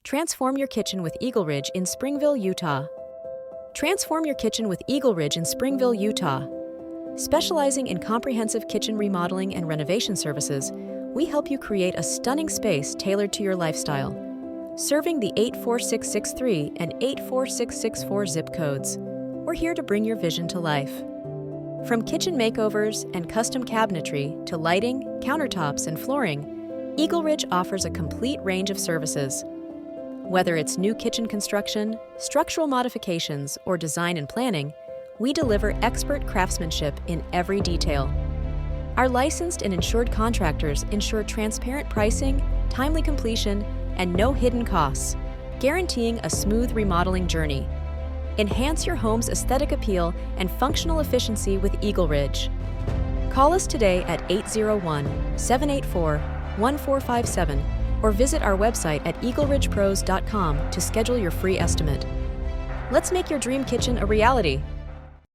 Transform your kitchen with EagleRidge in Springville, Utah. Transform your kitchen with EagleRidge in Springville, Utah. Specializing in comprehensive kitchen remodeling and renovation services, we help you create a stunning space tailored to your lifestyle. Serving the 84663 and 84664 zip codes, we're here to bring your vision to life. From kitchen makeovers and custom cabinetry to lighting, countertops, and flooring, EagleRidge offers a complete range of services. Whether it's new kitchen construction, structural modifications, or design and planning, we deliver expert craftsmanship in every detail. Our licensed and insured contractors ensure transparent pricing, timely completion, and no hidden costs, guaranteeing a smooth remodeling journey. Enhance your home's aesthetic appeal and functional efficiency with EagleRidge. Call us today at 801-784-1457 or visit our website at eagleridgepros.com to schedule your free estimate. Let's make your dream kitchen a reality.